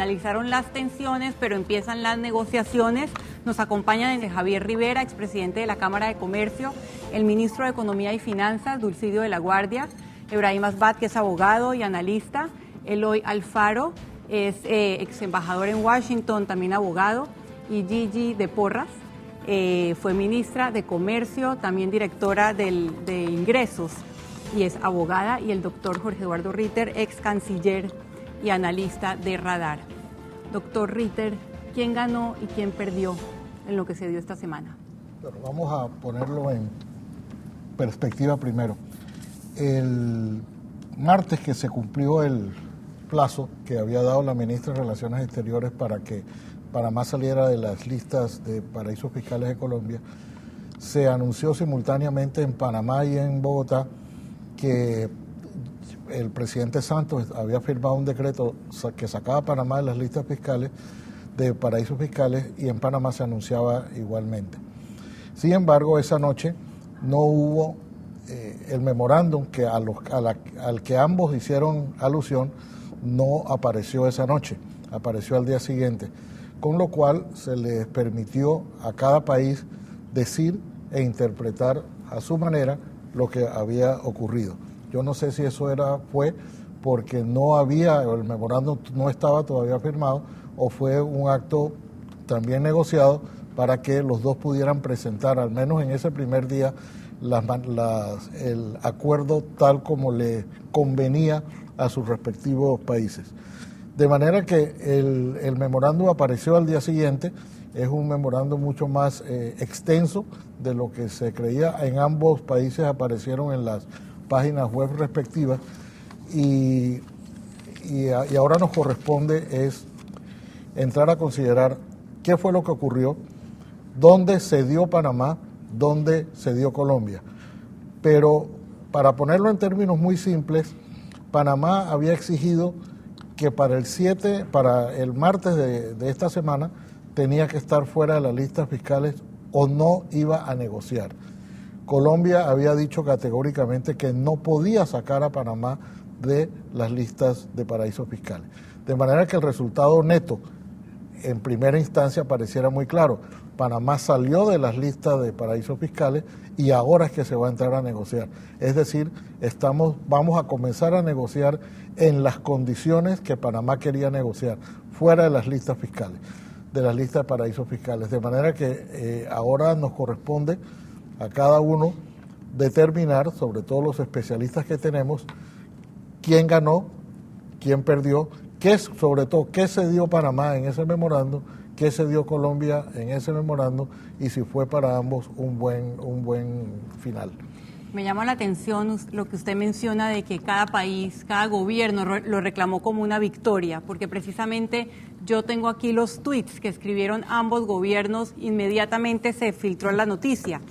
finalizaron las tensiones, pero empiezan las negociaciones. Nos acompaña desde Javier Rivera, expresidente de la Cámara de Comercio, el ministro de Economía y Finanzas, Dulcidio de la Guardia, Ebrahim Asbat, que es abogado y analista, Eloy Alfaro, es ex embajador en Washington, también abogado, y Gigi de Porras, fue ministra de Comercio, también directora de Ingresos, y es abogada, y el doctor Jorge Eduardo Ritter, ex canciller y analista de Radar. Doctor Ritter, ¿quién ganó y quién perdió en lo que se dio esta semana? Bueno, vamos a ponerlo en perspectiva primero. El martes que se cumplió el plazo que había dado la ministra de Relaciones Exteriores para que Panamá saliera de las listas de paraísos fiscales de Colombia, se anunció simultáneamente en Panamá y en Bogotá que el presidente Santos había firmado un decreto que sacaba a Panamá de las listas fiscales de paraísos fiscales, y en Panamá se anunciaba igualmente. Sin embargo, esa noche no hubo el memorándum al que ambos hicieron alusión, no apareció esa noche, apareció al día siguiente, con lo cual se les permitió a cada país decir e interpretar a su manera lo que había ocurrido. Yo no sé si eso fue porque no había, el memorándum no estaba todavía firmado, o fue un acto también negociado para que los dos pudieran presentar, al menos en ese primer día, el acuerdo tal como le convenía a sus respectivos países. De manera que el memorándum apareció al día siguiente. Es un memorándum mucho más extenso de lo que se creía. En ambos países aparecieron en las páginas web respectivas, y ahora nos corresponde es entrar a considerar qué fue lo que ocurrió, dónde se dio Panamá, dónde se dio Colombia. Pero para ponerlo en términos muy simples, Panamá había exigido que para el martes de esta semana tenía que estar fuera de las listas fiscales o no iba a negociar. Colombia había dicho categóricamente que no podía sacar a Panamá de las listas de paraísos fiscales. De manera que el resultado neto, en primera instancia, pareciera muy claro. Panamá salió de las listas de paraísos fiscales y ahora es que se va a entrar a negociar. Es decir, vamos a comenzar a negociar en las condiciones que Panamá quería negociar, fuera de las listas fiscales, de las listas de paraísos fiscales. De manera que ahora nos corresponde a cada uno determinar, sobre todo los especialistas que tenemos, quién ganó, quién perdió, sobre todo qué se dio Panamá en ese memorándum, qué se dio Colombia en ese memorándum, y si fue para ambos un buen final. Me llama la atención lo que usted menciona de que cada país, cada gobierno lo reclamó como una victoria, porque precisamente yo tengo aquí los tweets que escribieron ambos gobiernos, inmediatamente se filtró la noticia.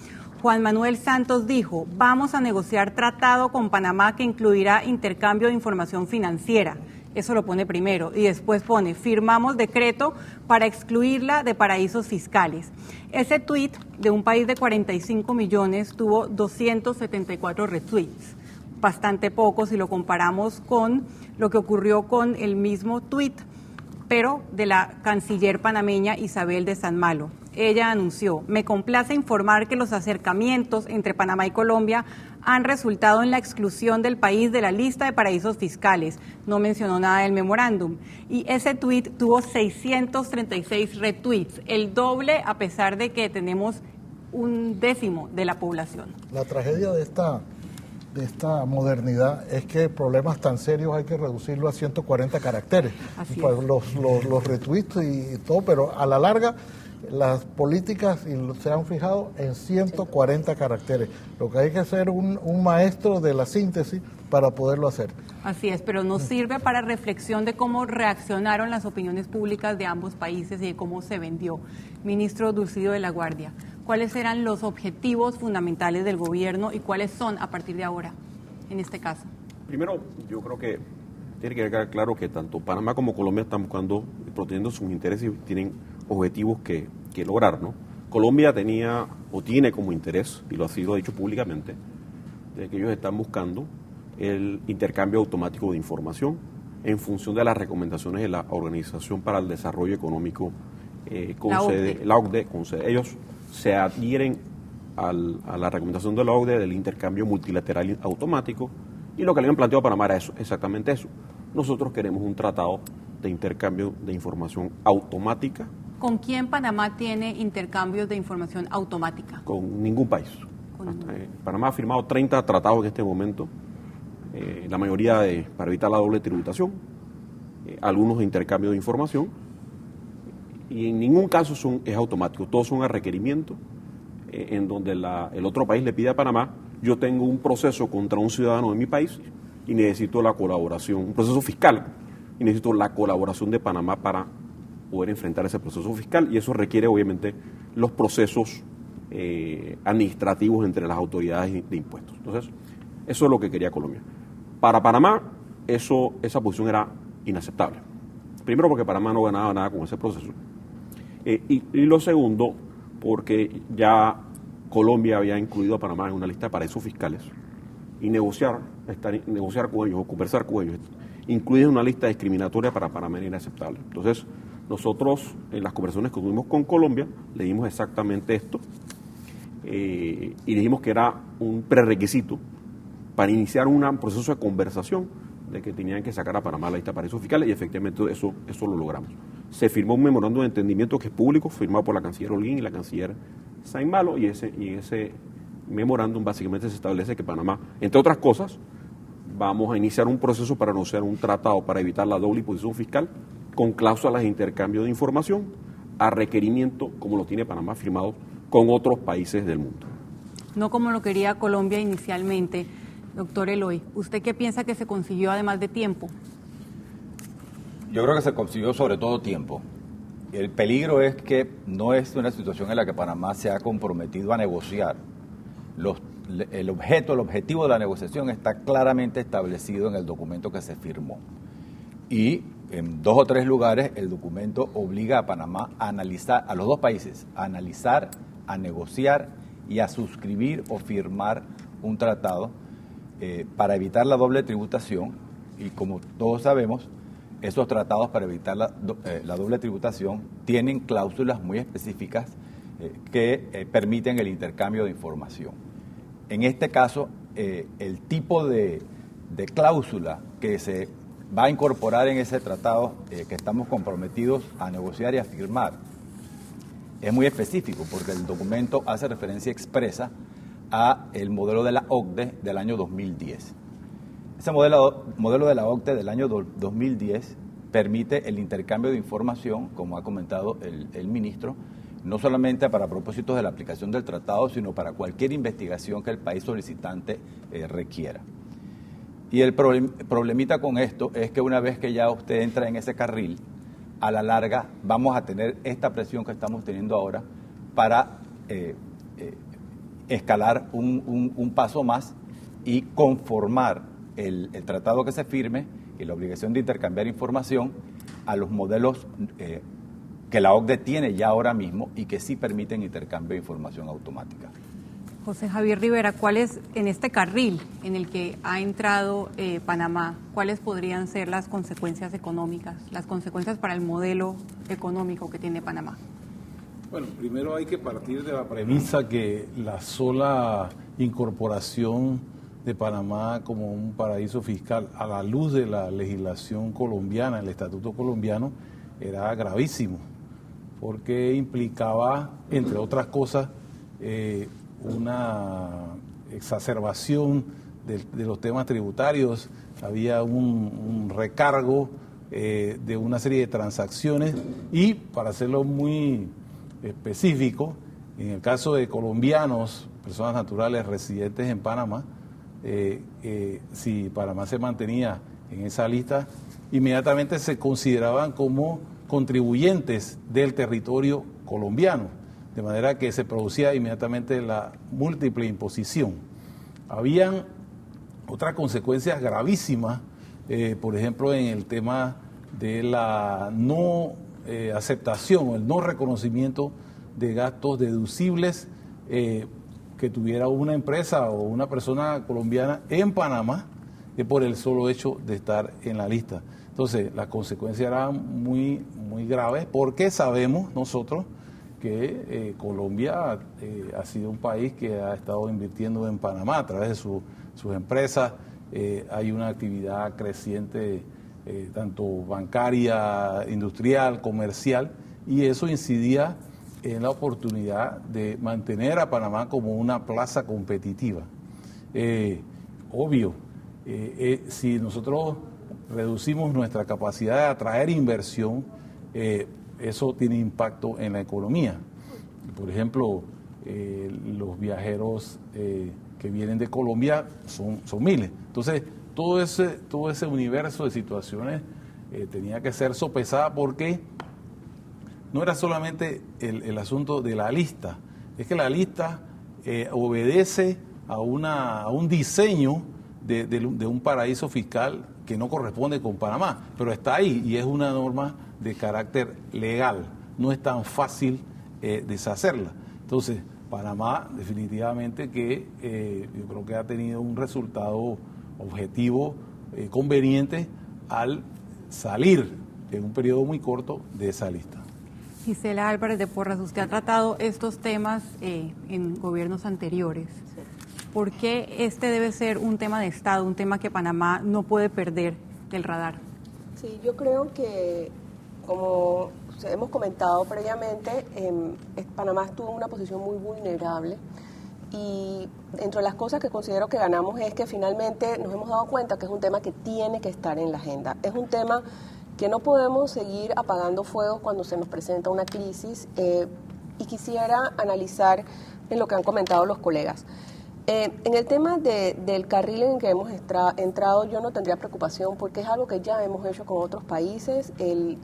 Juan Manuel Santos dijo: vamos a negociar tratado con Panamá que incluirá intercambio de información financiera. Eso lo pone primero, y después pone: firmamos decreto para excluirla de paraísos fiscales. Ese tuit de un país de 45 millones tuvo 274 retweets, bastante poco si lo comparamos con lo que ocurrió con el mismo tuit, pero de la canciller panameña Isabel de San Malo. Ella anunció: me complace informar que los acercamientos entre Panamá y Colombia han resultado en la exclusión del país de la lista de paraísos fiscales. No mencionó nada del memorándum. Y ese tuit tuvo 636 retweets, el doble a pesar de que tenemos 1/10 de la población. La tragedia de esta modernidad es que problemas tan serios hay que reducirlo a 140 caracteres. Pues los retweets y todo, pero a la larga las políticas se han fijado en 140 caracteres. Lo que hay que ser un maestro de la síntesis para poderlo hacer. Así es, pero nos sirve para reflexión de cómo reaccionaron las opiniones públicas de ambos países y de cómo se vendió. Ministro Dulcidio de la Guardia, ¿cuáles eran los objetivos fundamentales del gobierno y cuáles son a partir de ahora, en este caso? Primero, yo creo que tiene que quedar claro que tanto Panamá como Colombia están buscando y protegiendo sus intereses y tienen objetivos que lograr, ¿no? Colombia tenía o tiene como interés, y lo ha sido dicho públicamente, de que ellos están buscando el intercambio automático de información en función de las recomendaciones de la Organización para el Desarrollo Económico la OCDE, con sede. Ellos se adhieren a la recomendación de la OCDE del intercambio multilateral automático, y lo que le han planteado a Panamá era eso, exactamente eso. Nosotros queremos un tratado de intercambio de información automática. ¿Con quién Panamá tiene intercambios de información automática? Con ningún país. Panamá ha firmado 30 tratados en este momento, la mayoría para evitar la doble tributación, algunos de intercambio de información, y en ningún caso es automático, todos son a requerimiento, en donde el otro país le pide a Panamá: yo tengo un proceso contra un ciudadano de mi país y necesito la colaboración, un proceso fiscal, y necesito la colaboración de Panamá para poder enfrentar ese proceso fiscal, y eso requiere obviamente los procesos administrativos entre las autoridades de impuestos. Entonces, eso es lo que quería Colombia. Para Panamá, esa posición era inaceptable. Primero, porque Panamá no ganaba nada con ese proceso. Y lo segundo, porque ya Colombia había incluido a Panamá en una lista de paraísos fiscales, y negociar con ellos o conversar con ellos, incluir una lista discriminatoria para Panamá era inaceptable. Entonces, nosotros en las conversaciones que tuvimos con Colombia le dimos exactamente esto, y dijimos que era un prerequisito para iniciar un proceso de conversación de que tenían que sacar a Panamá de la lista de paraísos fiscales, y efectivamente eso lo logramos. Se firmó un memorándum de entendimiento que es público, firmado por la canciller Holguín y la canciller Saint Malo, y en ese memorándum básicamente se establece que Panamá, entre otras cosas, vamos a iniciar un proceso para negociar un tratado para evitar la doble imposición fiscal con cláusulas de intercambio de información a requerimiento, como lo tiene Panamá firmado con otros países del mundo. No como lo quería Colombia inicialmente. Doctor Eloy, ¿usted qué piensa que se consiguió además de tiempo? Yo creo que se consiguió sobre todo tiempo. El peligro es que no es una situación en la que Panamá se ha comprometido a negociar. El objetivo de la negociación está claramente establecido en el documento que se firmó. Y en 2 o 3 lugares el documento obliga a Panamá a analizar, a los dos países, a analizar, a negociar y a suscribir o firmar un tratado para evitar la doble tributación. Y como todos sabemos, esos tratados para evitar la doble tributación tienen cláusulas muy específicas que permiten el intercambio de información. En este caso, el tipo de cláusula que se va a incorporar en ese tratado que estamos comprometidos a negociar y a firmar es muy específico, porque el documento hace referencia expresa a el modelo de la OCDE del año 2010. Ese modelo de la OCDE del año 2010 permite el intercambio de información, como ha comentado el ministro, no solamente para propósitos de la aplicación del tratado, sino para cualquier investigación que el país solicitante requiera. Y el problemita con esto es que una vez que ya usted entra en ese carril, a la larga vamos a tener esta presión que estamos teniendo ahora para escalar un paso más y conformar el tratado que se firme y la obligación de intercambiar información a los modelos que la OCDE tiene ya ahora mismo y que sí permiten intercambio de información automática. José Javier Rivera, ¿cuáles, en este carril en el que ha entrado Panamá, cuáles podrían ser las consecuencias económicas, las consecuencias para el modelo económico que tiene Panamá? Bueno, primero hay que partir de la premisa que la sola incorporación de Panamá como un paraíso fiscal a la luz de la legislación colombiana, el estatuto colombiano, era gravísimo, porque implicaba, entre otras cosas, una exacerbación de los temas tributarios, había un recargo de una serie de transacciones y, para hacerlo muy específico, en el caso de colombianos, personas naturales residentes en Panamá, si Panamá se mantenía en esa lista, inmediatamente se consideraban como contribuyentes del territorio colombiano, de manera que se producía inmediatamente la múltiple imposición. Habían otras consecuencias gravísimas, por ejemplo, en el tema de la no aceptación o el no reconocimiento de gastos deducibles que tuviera una empresa o una persona colombiana en Panamá por el solo hecho de estar en la lista. Entonces, las consecuencias eran muy, muy graves, porque sabemos nosotros que Colombia ha sido un país que ha estado invirtiendo en Panamá a través de sus empresas. Hay una actividad creciente, tanto bancaria, industrial, comercial, y eso incidía en la oportunidad de mantener a Panamá como una plaza competitiva. Obvio, si nosotros reducimos nuestra capacidad de atraer inversión, eso tiene impacto en la economía. Por ejemplo, los viajeros que vienen de Colombia son miles. Entonces, todo ese universo de situaciones tenía que ser sopesada, porque no era solamente el asunto de la lista, es que la lista obedece a un diseño de un paraíso fiscal que no corresponde con Panamá, pero está ahí y es una norma de carácter legal, no es tan fácil deshacerla. Entonces, Panamá definitivamente que yo creo que ha tenido un resultado objetivo conveniente al salir en un periodo muy corto de esa lista. Gisela Álvarez de Porras, usted ha tratado estos temas en gobiernos anteriores. ¿Por qué este debe ser un tema de Estado, un tema que Panamá no puede perder del radar? Sí, yo creo que, como hemos comentado previamente, Panamá estuvo en una posición muy vulnerable, y entre las cosas que considero que ganamos es que finalmente nos hemos dado cuenta que es un tema que tiene que estar en la agenda. Es un tema que no podemos seguir apagando fuegos cuando se nos presenta una crisis, y quisiera analizar en lo que han comentado los colegas. En el tema del carril en que hemos entrado, yo no tendría preocupación, porque es algo que ya hemos hecho con otros países.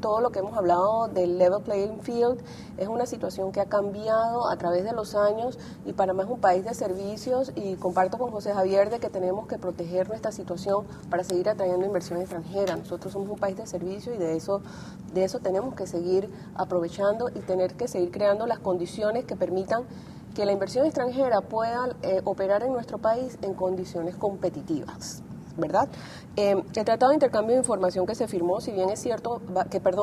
Todo lo que hemos hablado del level playing field es una situación que ha cambiado a través de los años, y Panamá es un país de servicios, y comparto con José Javier de que tenemos que proteger nuestra situación para seguir atrayendo inversión extranjera. Nosotros somos un país de servicios, y de eso tenemos que seguir aprovechando y tener que seguir creando las condiciones que permitan que la inversión extranjera pueda operar en nuestro país en condiciones competitivas, ¿verdad? El Tratado de Intercambio de Información que se firmó, si bien es cierto,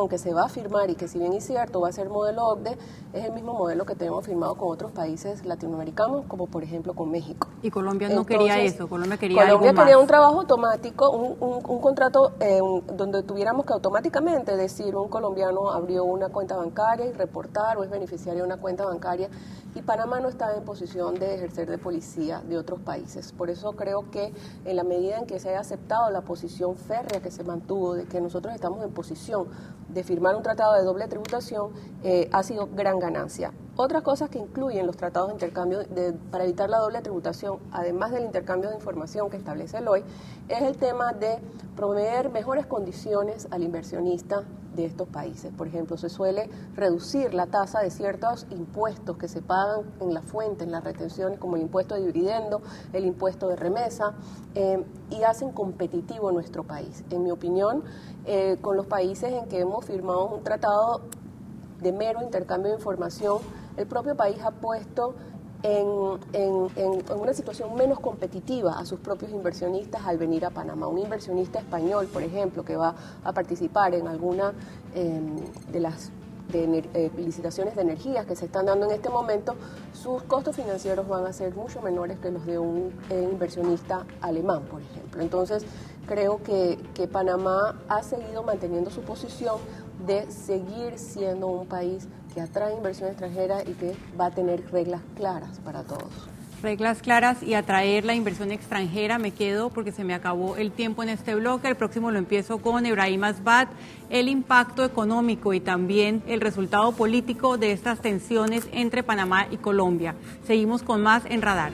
que se va a firmar, y que si bien es cierto va a ser modelo OCDE, es el mismo modelo que tenemos firmado con otros países latinoamericanos, como por ejemplo con México. Y Colombia no quería eso, Colombia quería algo más. Quería un trabajo automático, un contrato donde tuviéramos que automáticamente decir un colombiano abrió una cuenta bancaria y reportar, o es beneficiario de una cuenta bancaria, y Panamá no está en posición de ejercer de policía de otros países. Por eso creo que en la medida en que se haya aceptado la posición férrea que se mantuvo de que nosotros estamos en posición de firmar un tratado de doble tributación, ha sido gran ganancia. Otras cosas que incluyen los tratados de intercambio para evitar la doble tributación, además del intercambio de información que establece el OI, es el tema de proveer mejores condiciones al inversionista de estos países. Por ejemplo, se suele reducir la tasa de ciertos impuestos que se pagan en la fuente, en las retenciones, como el impuesto de dividendo, el impuesto de remesa, y hacen competitivo nuestro país. En mi opinión, con los países en que hemos firmado un tratado de mero intercambio de información, el propio país ha puesto en una situación menos competitiva a sus propios inversionistas al venir a Panamá. Un inversionista español, por ejemplo, que va a participar en alguna de las licitaciones de energías que se están dando en este momento, sus costos financieros van a ser mucho menores que los de un inversionista alemán, por ejemplo. Entonces, creo que Panamá ha seguido manteniendo su posición de seguir siendo un país que atrae inversión extranjera y que va a tener reglas claras para todos. Reglas claras y atraer la inversión extranjera. Me quedo porque se me acabó el tiempo en este bloque. El próximo lo empiezo con Ebrahim Asbat, el impacto económico y también el resultado político de estas tensiones entre Panamá y Colombia. Seguimos con más en Radar.